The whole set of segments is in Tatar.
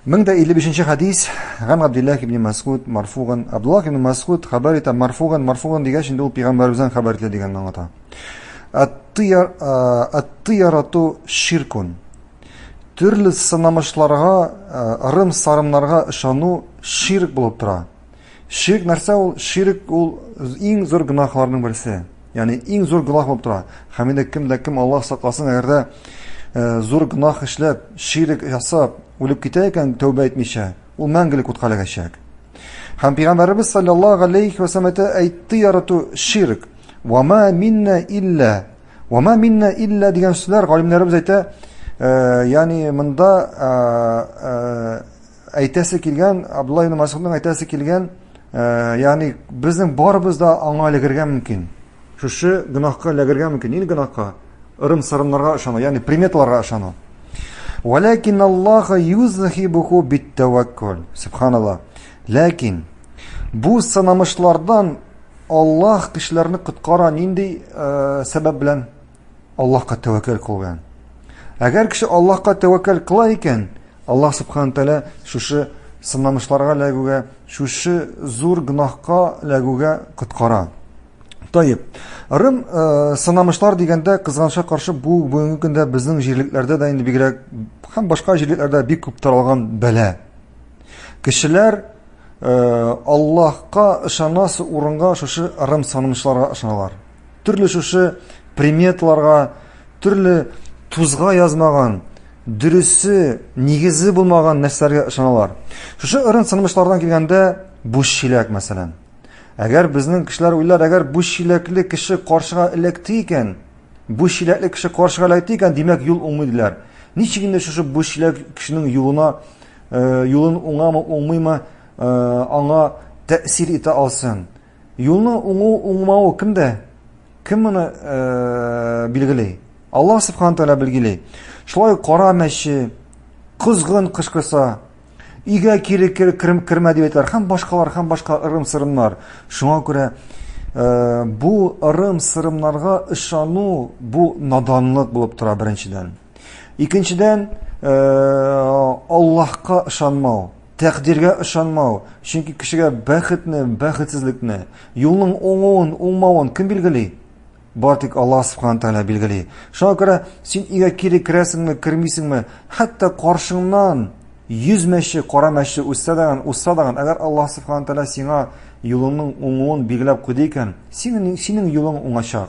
1055 حديث عن عبد الله بن مسعود مرفوعا. عبد الله بن مسعود خبرت مرفوعا ديگاش اندو پیغمبرزن خبرت دیگان نغتا. الطيرة شرك. Түрлі сынамышларға, ырым сарымларға ышану ширк болып тұра. Ширк нәрсе ол? Ширк ол ең зор гүнахларының бірісі. Яғни ең зор гүнах болып тұра. Хамиде кім Аллах сақласын, әгерде зор гүнах ішлеп, ширк жасап, өліп кете екен тәубе етмейше, ол мәңгілік ұтқалыға шәк. Хам Пейғамбарыбыз саллаллаху алейхи ва саллям ай-тиярату ширк. Вама минна илля деген сүзләр ғалимләрібіз әйті, яғни мында әйтәсе келген, Абдулла ибн Мас'удның әйтәсе келген, яғни біздің барыбыз да аңа ләгірген мүмкін. Шушы гүнахқа ләгірген мүмкін. Ел гүнахқа? Ырым-сарымларға ышану, яғни приметаларға ышану. Валякин Аллаха юзахибуху биттаваккул. Субханаллах. Ләкин бу санамышлардан Аллах кешеләрне коткара нинди сәбәп белән? Аллахка тәвәккәл кылган. Әгәр кеше Аллахка тәвәккәл кыла икән, Аллах субхана тәала шушы санамышларга ләгүгә, шушы зур гынахка ләгүгә коткара. Тайып. Ырым санамышлар дигәндә кызганча каршы бу бүгенге көндә безнең җирлекләрдә дә инде бигрәк һәм башка җирлекләрдә бик күп таралган бәла. Кешеләр Аллахка ышанасы урынга шушы ырым санамышларга ышаналар. Төрле шушы приметларга, төрле тузга язмаган, дөресе, нигезе булмаган нәрсәләргә ышаналар. Шушы ырым санамышлардан килгәндә буш чиләк мәсәлән. Әгәр безнең кешеләр уйлар, әгәр буш чиләкле кеше каршыга эләкте икән, буш чиләкле кеше каршыга эләкте икән, димәк юл уңмыйдылар. Ничек инде шушы буш чиләк кешенең юлын уңамы, уңмыймы, аңа тәэсир итә алсын. Юлның уңмауы кемдә? Кем моны билгеләй? Аллах субхана тәала билгеләй. Шулай кара мәче, кызгын кышкырса, игә кире кермә дип әйтәләр, һәм башка ырым-сырымнар. Шуңа күрә бу ырым-сырымнарга ышану бу наданлык булып тора беренчедән. Икенчедән Аллахка ышанмау, тәкъдиргә ышанмау. Чөнки кешегә бәхетне, бәхетсезлекне, юлның уңуын, уңмавын кем билгели? Бартик Аллах субхана тәала билгели. Шуңа күрә син игә кире керәсеңме, кермисеңме, хәтта каршыңнан 100 мәче, кара мәче үссә даган, әгәр Аллах субхана тәала сиңа юлыңның уңуын билгеләп куйды икән, синең юлың уңачак.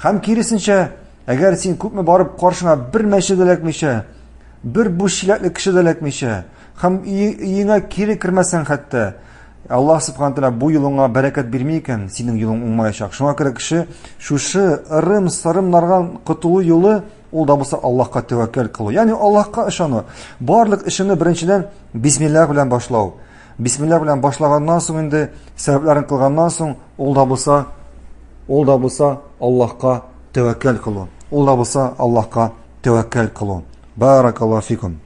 Һәм киресенчә, әгәр син күпме барып каршыңа бер мәче эләкмичә, бер буш чиләкле кеше эләкмичә, һәм иңә кире кермәсәң хәтта, Аллах субхана тәала бу юлыңа бәрәкәт бирми икән, синең юлың уңмаячак. Шуңа күрә кеше шушы ырым-сарымнардан котылу юлы ул да булса Аллахка тәвәккәл кылу. Ягъни Аллахка ышану. Барлык эшне беренчедән бисмиллах белән башлау. Бисмиллах белән башлаганнан соң инде сәбәпләрен кылганнан соң ул да булса Аллахка тәвәккәл кылу. Баракаллаху фикум.